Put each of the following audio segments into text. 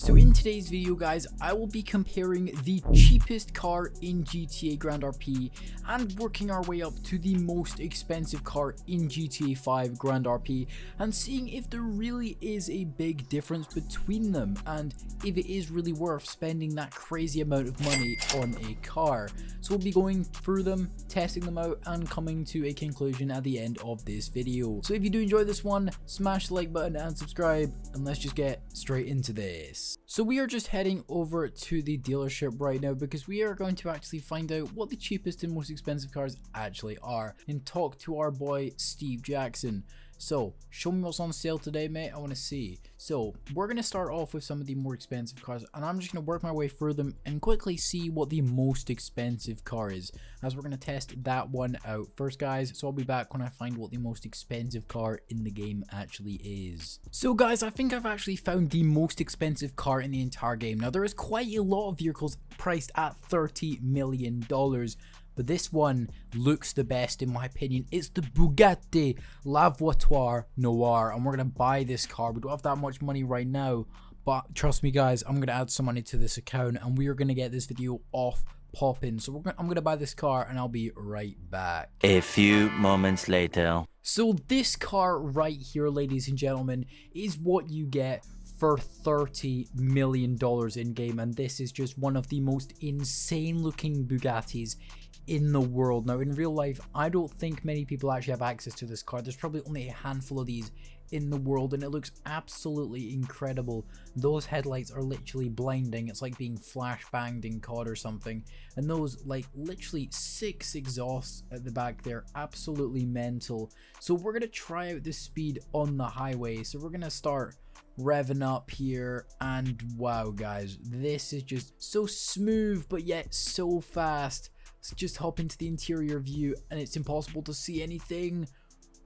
So in today's video guys, I will be comparing the cheapest car in GTA Grand RP and working our way up to the most expensive car in GTA 5 Grand RP and seeing if there really is a big difference between them and if it is really worth spending that crazy amount of money on a car. So we'll be going through them, testing them out and coming to a conclusion at the end of this video. So if you do enjoy this one, smash the like button and subscribe, and let's just get straight into this. So we are just heading over to the dealership right now because we are going to actually find out what the cheapest and most expensive cars actually are and talk to our boy Steve Jackson. So show me what's on sale today, mate. I want to see. So we're going to start off with some of the more expensive cars and I'm just going to work my way through them and quickly see what the most expensive car is, as we're going to test that one out first, guys. So I'll be back when I find what the most expensive car in the game actually is. So guys, I think I've actually found the most expensive car in the entire game. Now there is quite a lot of vehicles priced at $30 million. But this one looks the best in my opinion. It's the Bugatti Jaguar Noir, and we're going to buy this car. We don't have that much money right now, but trust me guys, I'm going to add some money to this account and we are going to get this video off popping. So I'm going to buy this car and I'll be right back. A few moments later. So this car right here, ladies and gentlemen, is what you get for $30 million in game, and this is just one of the most insane looking Bugattis in the world. Now in real life, I don't think many people actually have access to this car. There's probably only a handful of these in the world and it looks absolutely incredible. Those headlights are literally blinding. It's like being flash banged in COD or something, and those like literally 6 exhausts at the back there, absolutely mental. So we're gonna try out the speed on the highway. So we're gonna start revving up here, and wow guys, this is just so smooth but yet so fast. Let's just hop into the interior view and it's impossible to see anything.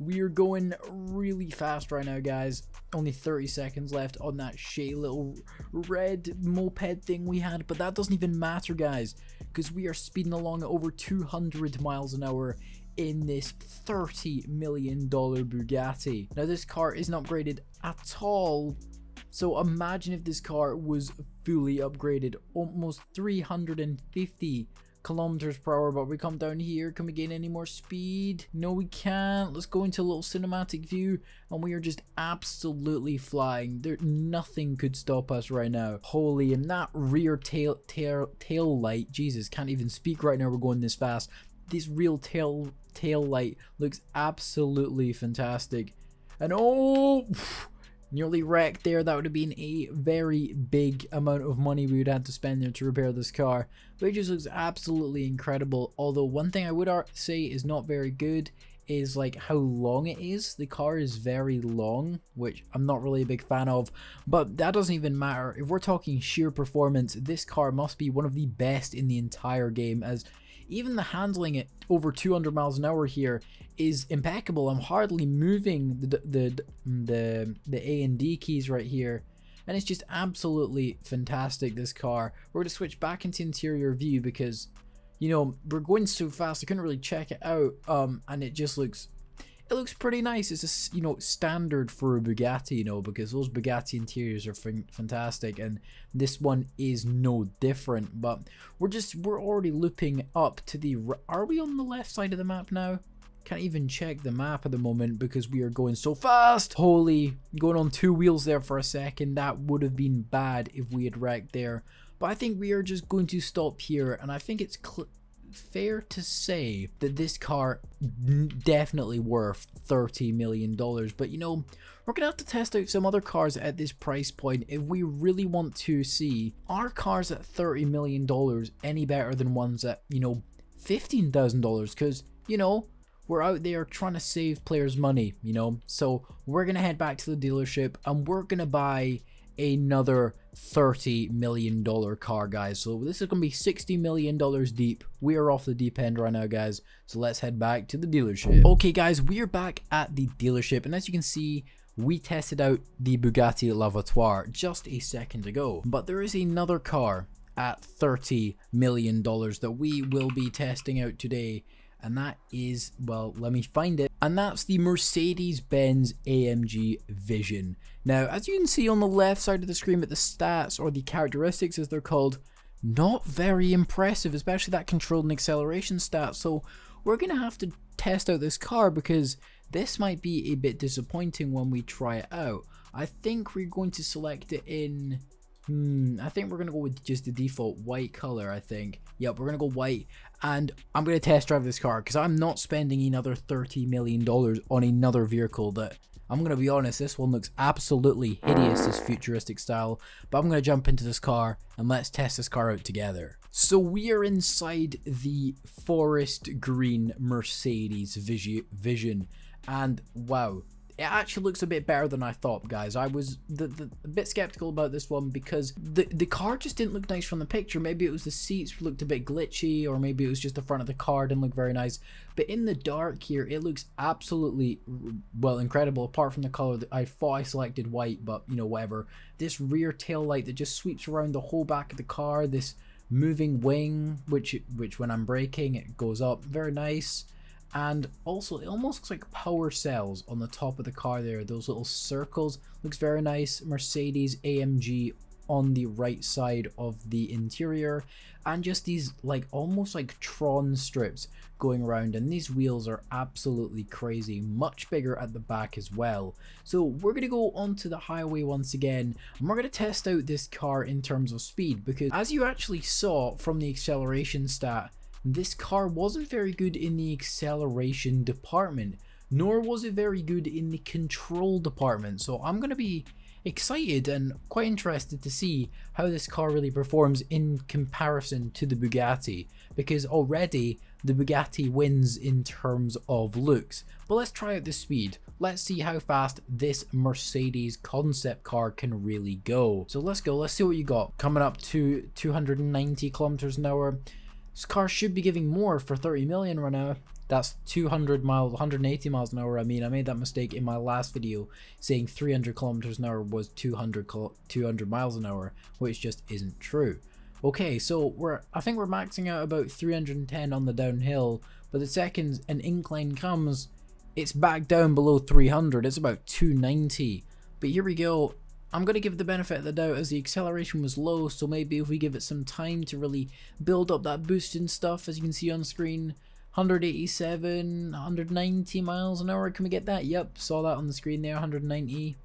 We are going really fast right now guys. Only 30 seconds left on that shady little red moped thing we had, but that doesn't even matter guys, because we are speeding along at over 200 miles an hour in this $30 million Bugatti. Now this car isn't upgraded at all, so imagine if this car was fully upgraded. Almost 350 kilometers per hour, but we come down here. Can we gain any more speed? No, we can't. Let's go into a little cinematic view and we are just absolutely flying. Nothing could stop us right now. Holy, and that rear tail light, Jesus, can't even speak right now, we're going this fast. This real tail light looks absolutely fantastic. And oh, nearly wrecked there. That would have been a very big amount of money we would have to spend there to repair this car, but it just looks absolutely incredible. Although one thing I would say is not very good is like how long it is. The car is very long, which I'm not really a big fan of, but that doesn't even matter. If we're talking sheer performance, this car must be one of the best in the entire game, as even the handling at over 200 miles an hour here is impeccable. I'm hardly moving the A and D keys right here, and it's just absolutely fantastic, this car. We're going to switch back into interior view because, you know, we're going so fast I couldn't really check it out, and it just looks pretty nice. It's a, you know, standard for a Bugatti, you know, because those Bugatti interiors are fantastic, and this one is no different. But we're already looping up to the, are we on the left side of the map now? Can't even check the map at the moment because we are going so fast. Holy, going on 2 wheels there for a second. That would have been bad if we had wrecked there, but I think we are just going to stop here, and I think it's fair to say that this car definitely worth $30 million. But you know, we're gonna have to test out some other cars at this price point if we really want to see, are cars at $30 million any better than ones at, you know, $15,000, because, you know, we're out there trying to save players money, you know. So we're gonna head back to the dealership and we're gonna buy another $30 million car, guys. So this is gonna be $60 million deep. We are off the deep end right now, guys, so let's head back to the dealership. Okay guys, we are back at the dealership, and as you can see, we tested out the Bugatti Jaguar just a second ago, but there is another car at $30 million that we will be testing out today, and that is, well, let me find it, and that's the Mercedes-Benz AMG Vision. Now, as you can see on the left side of the screen with the stats, or the characteristics as they're called, not very impressive, especially that control and acceleration stat. So we're going to have to test out this car, because this might be a bit disappointing when we try it out. I think we're going to select it in, I think we're going to go with just the default white color, I think. Yep, we're going to go white, and I'm going to test drive this car, because I'm not spending another $30 million on another vehicle that, I'm going to be honest, this one looks absolutely hideous, this futuristic style, but I'm going to jump into this car, and let's test this car out together. So we are inside the forest green Mercedes Vision, and wow, it actually looks a bit better than I thought, guys. I was a bit skeptical about this one, because the car just didn't look nice from the picture. Maybe it was the seats looked a bit glitchy, or maybe it was just the front of the car didn't look very nice. But in the dark here, it looks absolutely, well, incredible, apart from the color. I thought I selected white, but you know, whatever. This rear tail light that just sweeps around the whole back of the car, this moving wing, which when I'm braking, it goes up, very nice. And also, it almost looks like power cells on the top of the car there. Those little circles, looks very nice. Mercedes AMG on the right side of the interior, and just these like almost like Tron strips going around, and these wheels are absolutely crazy, much bigger at the back as well. So we're gonna go onto the highway once again, and we're gonna test out this car in terms of speed, because as you actually saw from the acceleration stat, this car wasn't very good in the acceleration department, nor was it very good in the control department. So I'm going to be excited and quite interested to see how this car really performs in comparison to the Bugatti, because already the Bugatti wins in terms of looks. But let's try out the speed. Let's see how fast this Mercedes concept car can really go. So let's go, let's see what you got. Coming up to 290 kilometers an hour. This car should be giving more for 30 million right now. That's 200 miles, 180 miles an hour. I mean, I made that mistake in my last video saying 300 kilometers an hour was 200 miles an hour, which just isn't true. Okay, so I think we're maxing out about 310 on the downhill, but the second an incline comes, it's back down below 300. It's about 290. But here we go. I'm going to give the benefit of the doubt, as the acceleration was low, so maybe if we give it some time to really build up that boost and stuff, as you can see on screen, 187, 190 miles an hour, can we get that? Yep, saw that on the screen there, 190.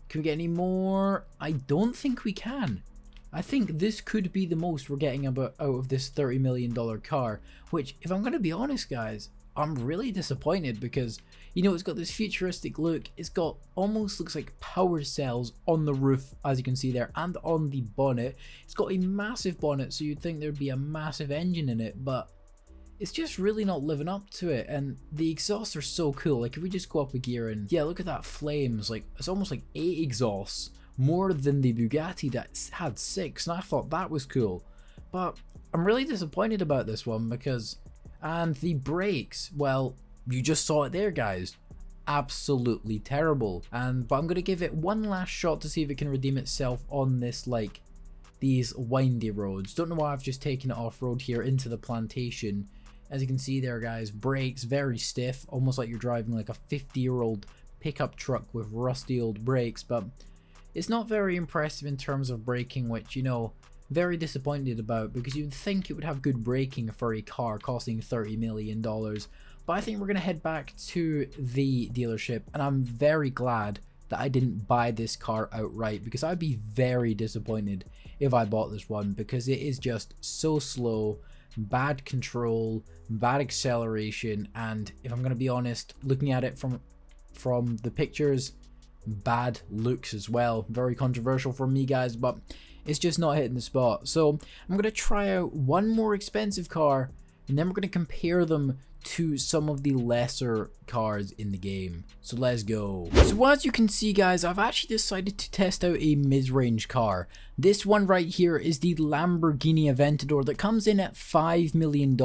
Can we get any more? I don't think we can. I think this could be the most we're getting out of this $30 million car, which, if I'm going to be honest, guys, I'm really disappointed, because you know, it's got this futuristic look. It's got almost looks like power cells on the roof, as you can see there, and on the bonnet. It's got a massive bonnet, so you'd think there'd be a massive engine in it, but it's just really not living up to it. And the exhausts are so cool. Like if we just go up a gear, and yeah, look at that flames. Like it's almost like 8 exhausts, more than the Bugatti that had 6, and I thought that was cool. But I'm really disappointed about this one, because, and the brakes, well, you just saw it there, guys. Absolutely terrible. But I'm gonna give it one last shot to see if it can redeem itself on this, like, these windy roads. Don't know why I've just taken it off-road here into the plantation. As you can see there, guys, brakes very stiff, almost like you're driving like a 50-year-old pickup truck with rusty old brakes. But it's not very impressive in terms of braking, which, you know, very disappointed about, because you'd think it would have good braking for a car costing $30 million. But I think we're going to head back to the dealership, and I'm very glad that I didn't buy this car outright, because I'd be very disappointed if I bought this one, because it is just so slow, bad control, bad acceleration, and if I'm going to be honest, looking at it from the pictures, bad looks as well. Very controversial for me, guys, but it's just not hitting the spot. So I'm going to try out one more expensive car, and then we're going to compare them to some of the lesser cars in the game. So let's go. So as you can see, guys, I've actually decided to test out a mid-range car. This one right here is the Lamborghini Aventador that comes in at $5 million,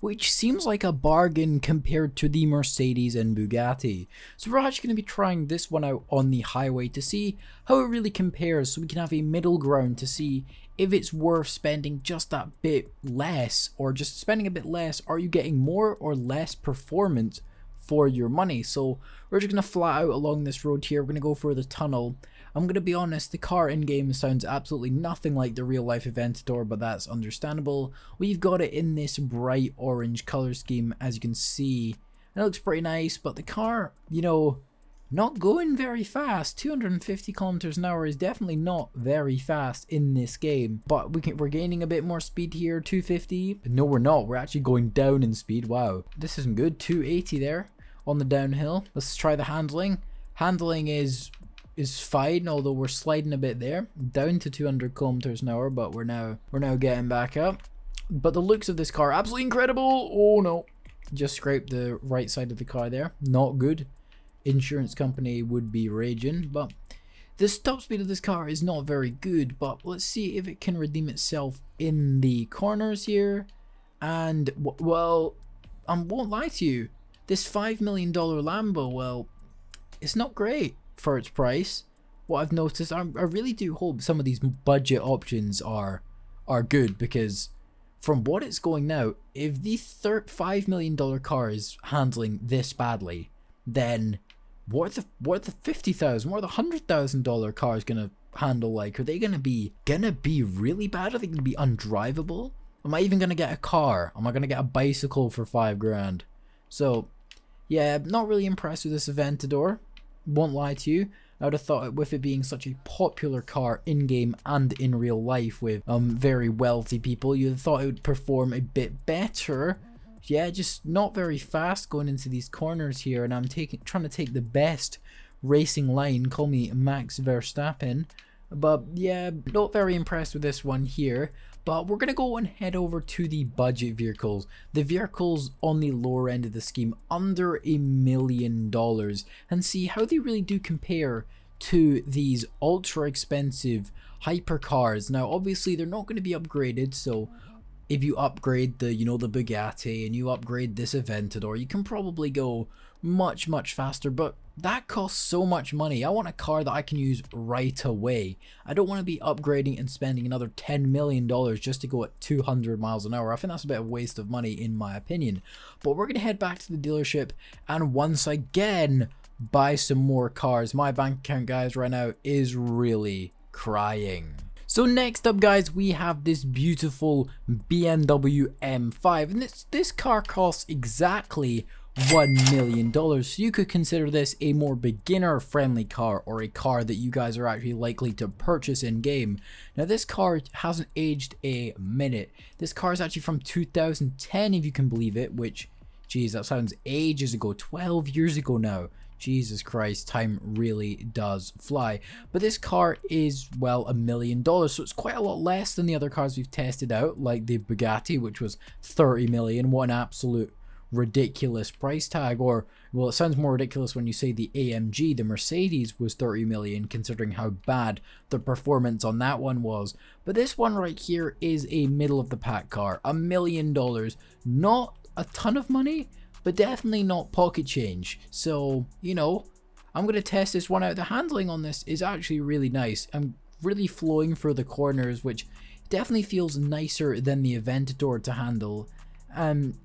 which seems like a bargain compared to the Mercedes and Bugatti. So we're actually going to be trying this one out on the highway to see how it really compares, so we can have a middle ground to see if it's worth spending just that bit less, or just spending a bit less. Are you getting more, or less performance for your money. So we're just going to flat out along this road here. We're going to go for the tunnel. I'm going to be honest, the car in game sounds absolutely nothing like the real life Aventador, but that's understandable. We've got it in this bright orange color scheme, as you can see. It looks pretty nice, but the car, you know, not going very fast. 250 kilometers an hour is definitely not very fast in this game. But we're gaining a bit more speed here. 250. No, we're not. We're actually going down in speed. Wow, this isn't good. 280 there on the downhill. Let's try the handling. Handling is fine, although we're sliding a bit there. Down to 200 kilometers an hour, but we're now getting back up. But the looks of this car, absolutely incredible. Oh no, just scraped the right side of the car there. Not good. Insurance company would be raging. But the top speed of this car is not very good, but let's see if it can redeem itself in the corners here. And well, I won't lie to you, this $5 million Lambo, well, it's not great for its price. What I've noticed, I really do hope some of these budget options are good, because from what it's going now, if the $5 million car is handling this badly, then what the $50,000, what are the $100,000 cars gonna handle like? Are they gonna be really bad? Are they gonna be undrivable? Am I even gonna get a car? Am I gonna get a bicycle for $5 grand? So yeah, not really impressed with this Aventador. Won't lie to you. I would have thought, with it being such a popular car in game and in real life with very wealthy people, you'd have thought it would perform a bit better. Yeah, just not very fast going into these corners here, and I'm trying to take the best racing line. Call me Max Verstappen. But yeah, not very impressed with this one here. But we're going to go and head over to the budget vehicles. The vehicles on the lower end of the scheme, under $1 million, and see how they really do compare to these ultra expensive hypercars. Now, obviously, they're not going to be upgraded, so if you upgrade the, the Bugatti and you upgrade this Aventador, you can probably go much faster, but that costs so much money. I want a car that I can use right away. I don't want to be upgrading and spending another $10 million just to go at 200 miles an hour. I think that's a bit of a waste of money in my opinion. But we're going to head back to the dealership and once again buy some more cars. My bank account, guys, right now is really crying. So next up, guys, we have this beautiful BMW M5, and this car costs exactly $1 million. So you could consider this a more beginner friendly car, or a car that you guys are actually likely to purchase in game. Now this car hasn't aged a minute. This car is actually from 2010, if you can believe it, which, geez, that sounds ages ago, 12 years ago now. Jesus Christ, time really does fly. But this car is, well, $1 million, so it's quite a lot less than the other cars we've tested out, like the Bugatti, which was 30 million. What an absolute ridiculous price tag. Or, well, it sounds more ridiculous when you say the AMG, the Mercedes, was 30 million, considering how bad the performance on that one was. But this one right here is a middle of the pack car, $1 million. Not a ton of money, but definitely not pocket change. So, I'm going to test this one out. The handling on this is actually really nice. I'm really flowing through the corners, which definitely feels nicer than the Aventador to handle.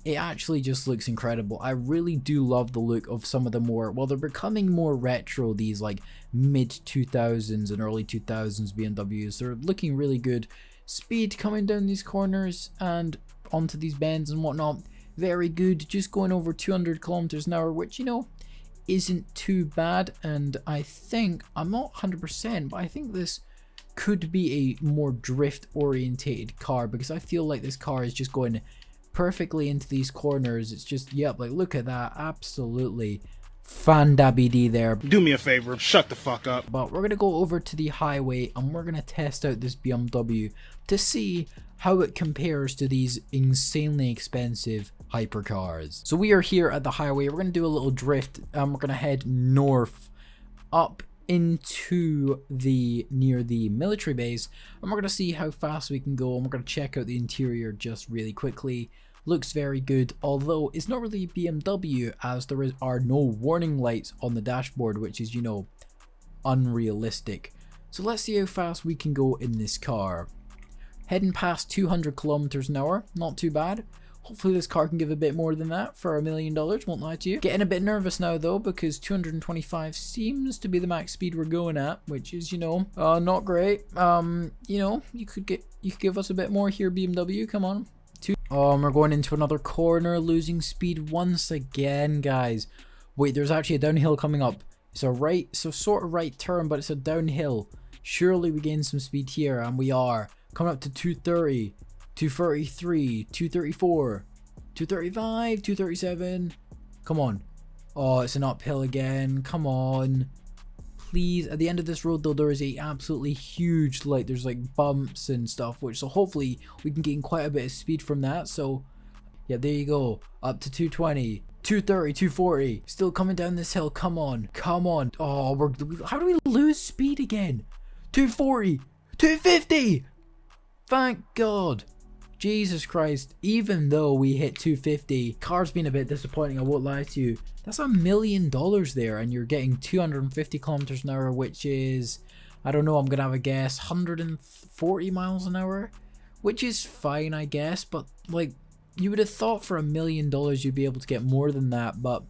It actually just looks incredible. I really do love the look of some of the more, well, they're becoming more retro, these like mid 2000s and early 2000s BMWs. They're looking really good. Speed coming down these corners and onto these bends and whatnot, very good. Just going over 200 kilometers an hour, which, isn't too bad. And I think, I'm not 100%, but I think this could be a more drift orientated car, because I feel like this car is just going perfectly into these corners. It's just, yep, like look at that, absolutely fan-dabby-dee there. Do me a favor, shut the fuck up. But we're gonna go over to the highway and we're gonna test out this BMW to see how it compares to these insanely expensive hypercars. So we are here at the highway. We're gonna do a little drift and we're gonna head north up into near the military base, and we're going to see how fast we can go, and we're going to check out the interior just really quickly. Looks very good, although it's not really a BMW, as there are no warning lights on the dashboard, which is, unrealistic. So let's see how fast we can go in this car. Heading past 200 kilometers an hour, not too bad. Hopefully this car can give a bit more than that for $1 million, won't lie to you. Getting a bit nervous now though, because 225 seems to be the max speed we're going at, which is, you know, not great. You know, you could give us a bit more here, BMW, come on. We're going into another corner, losing speed once again, guys. Wait, there's actually a downhill coming up. It's a right, so sort of right turn, but it's a downhill. Surely we gain some speed here, and we are. Coming up to 230, 233, 234, 235, 237. Come on. Oh, it's an uphill again. Come on. Please. At the end of this road, though, there is a absolutely huge, like, there's like bumps and stuff, which, so hopefully we can gain quite a bit of speed from that. So, yeah, there you go. Up to 220. 230, 240. Still coming down this hill. Come on. Come on. Oh, how do we lose speed again? 240. 250. Thank God. Jesus Christ. Even though we hit 250, car's been a bit disappointing, I won't lie to you. That's $1 million there, and you're getting 250 kilometers an hour, which is, I don't know, I'm gonna have a guess, 140 miles an hour, which is fine, I guess, but like, you would have thought for $1 million you'd be able to get more than that, but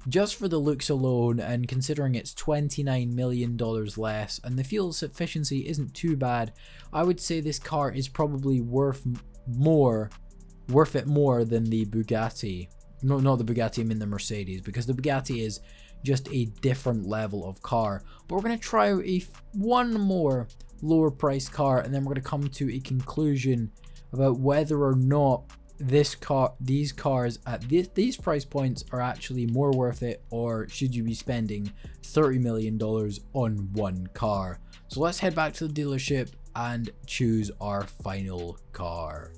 just for the looks alone, and considering it's $29 million less, and the fuel efficiency isn't too bad, I would say this car is probably worth it more than the Bugatti. No, not the Bugatti, I mean the Mercedes, because the Bugatti is just a different level of car. But we're going to try one more lower priced car, and then we're going to come to a conclusion about whether or not these cars at these price points are actually more worth it, or should you be spending $30 million on one car. So let's head back to the dealership and choose our final car.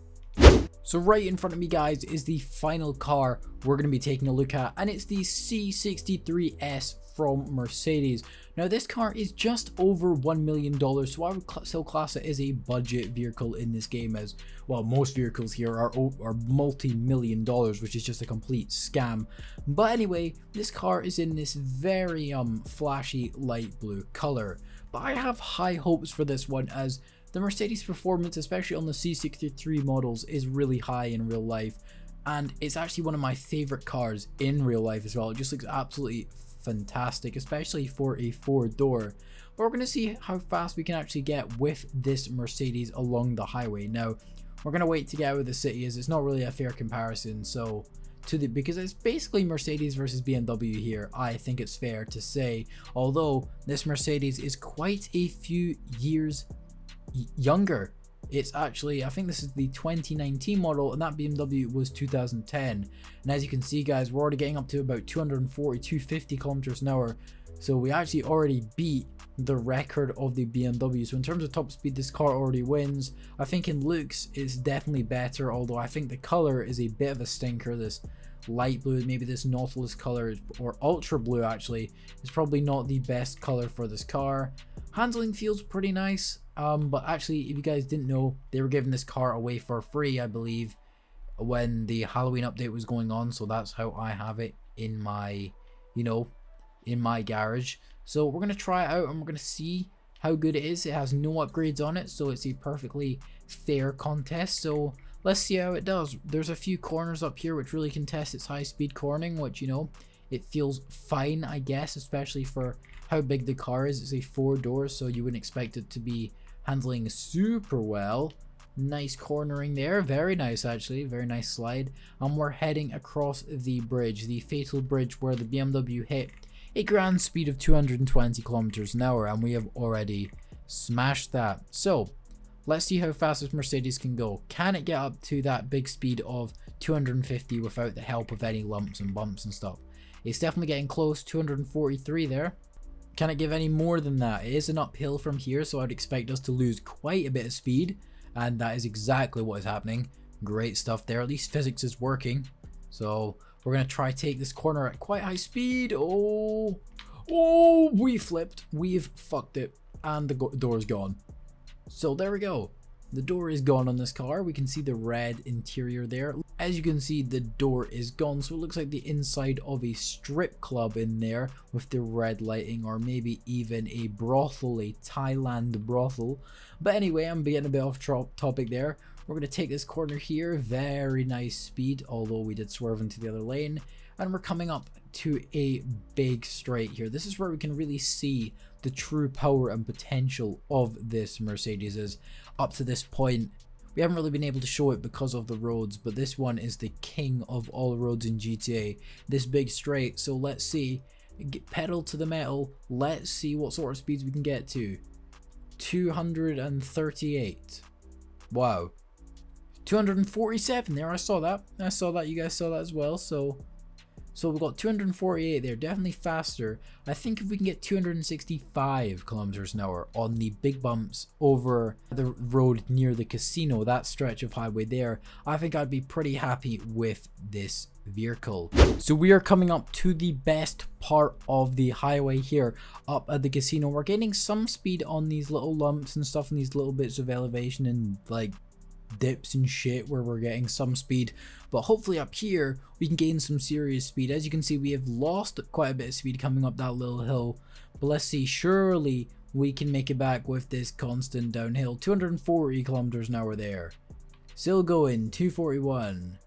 So right in front of me, guys, is the final car we're going to be taking a look at, and it's the C63S from Mercedes. Now this car is just over $1 million, so I would still class it as a budget vehicle in this game, as well most vehicles here are multi-million dollars, which is just a complete scam. But anyway, this car is in this very flashy light blue color, but I have high hopes for this one, as the Mercedes performance, especially on the C63 models, is really high in real life, and it's actually one of my favorite cars in real life as well. It just looks absolutely fantastic, especially for a four-door. But we're going to see how fast we can actually get with this Mercedes along the highway. Now, we're going to wait to get out of the city, as it's not really a fair comparison, so because it's basically Mercedes versus BMW here, I think it's fair to say, although this Mercedes is quite a few years younger. It's actually, I think this is the 2019 model, and that BMW was 2010. And as you can see, guys, we're already getting up to about 240, 250 kilometers an hour. So we actually already beat the record of the BMW. So in terms of top speed, this car already wins. I think in looks, it's definitely better, although I think the color is a bit of a stinker. This light blue, maybe this Nautilus color, or ultra blue actually, is probably not the best color for this car. Handling feels pretty nice. But actually, if you guys didn't know, they were giving this car away for free, I believe, when the Halloween update was going on. So that's how I have it in my, in my garage. So we're going to try it out, and we're going to see how good it is. It has no upgrades on it, so it's a perfectly fair contest. So let's see how it does. There's a few corners up here which really contest its high speed cornering, which, it feels fine, I guess, especially for how big the car is. It's a four-door, so you wouldn't expect it to be handling super well. Nice cornering there, very nice actually, very nice slide. And we're heading across the bridge, the fatal bridge where the BMW hit a grand speed of 220 kilometers an hour, and we have already smashed that. So let's see how fast this Mercedes can go. Can it get up to that big speed of 250 without the help of any lumps and bumps and stuff? It's definitely getting close. 243 there. Can it give any more than that? It is an uphill from here, so I'd expect us to lose quite a bit of speed, and that is exactly what is happening. Great stuff there. At least physics is working. So we're going to try take this corner at quite high speed. Oh, we flipped. We've fucked it, and the door is gone. So there we go. The door is gone on this car. We can see the red interior there. As you can see, the door is gone, so it looks like the inside of a strip club in there with the red lighting, or maybe even a brothel, a Thailand brothel. But anyway, I'm getting a bit off topic there. We're going to take this corner here, very nice speed, although we did swerve into the other lane. And we're coming up to a big straight here. This is where we can really see the true power and potential of this Mercedes. Is up to this point, we haven't really been able to show it because of the roads, but this one is the king of all roads in GTA. This big straight, so let's see. Get pedal to the metal. Let's see what sort of speeds we can get to. 238. Wow. 247 there. I saw that. You guys saw that as well. So we've got 248 there. Definitely faster. I think if we can get 265 kilometers an hour on the big bumps over the road near the casino, that stretch of highway there, I think I'd be pretty happy with this vehicle. So we are coming up to the best part of the highway here up at the casino. We're getting some speed on these little lumps and stuff and these little bits of elevation and like dips and shit where we're getting some speed, but hopefully up here we can gain some serious speed. As you can see, we have lost quite a bit of speed coming up that little hill, but let's see, surely we can make it back with this constant downhill. 240 kilometers an hour there, still going. 241.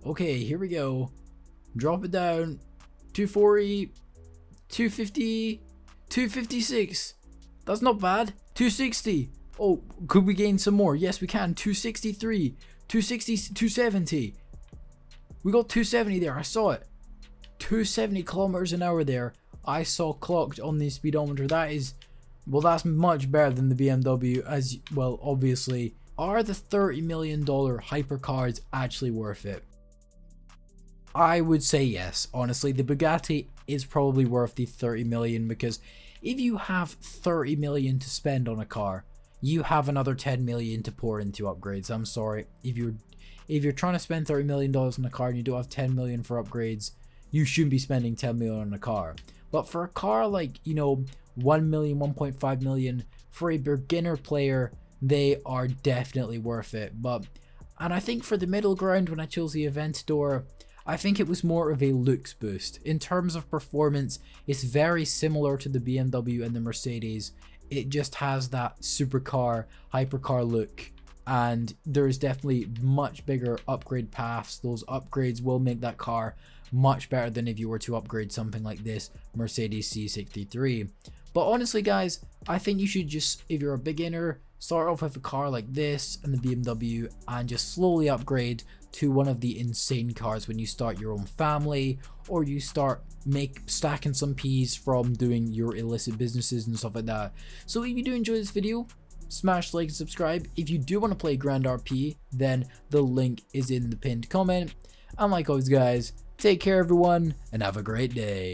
Okay, here we go. Drop it down. 240, 250, 256. That's not bad. 260. Oh, could we gain some more? Yes, we can. 263, 260, 270. We got 270 there. I saw it. 270 kilometers an hour there. I saw clocked on the speedometer. That is, well, that's much better than the BMW. As well, obviously, are the $30 million hypercars actually worth it? I would say yes. Honestly, the Bugatti is probably worth the 30 million, because if you have 30 million to spend on a car, you have another 10 million to pour into upgrades. I'm sorry, if you're trying to spend $30 million on a car and you don't have 10 million for upgrades, you shouldn't be spending 10 million on a car. But for a car like, you know, 1 million, 1.5 million, for a beginner player, they are definitely worth it. And I think for the middle ground, when I chose the Aventador, I think it was more of a looks boost. In terms of performance, it's very similar to the BMW and the Mercedes. It just has that supercar, hypercar look, and there's definitely much bigger upgrade paths. Those upgrades will make that car much better than if you were to upgrade something like this Mercedes C63. But honestly, guys, I think you should just, if you're a beginner, start off with a car like this and the BMW and just slowly upgrade to one of the insane cars when you start your own family, or you start stacking some P's from doing your illicit businesses and stuff like that. So if you do enjoy this video, smash like and subscribe. If you do want to play Grand RP, then the link is in the pinned comment. And like always, guys, take care everyone and have a great day.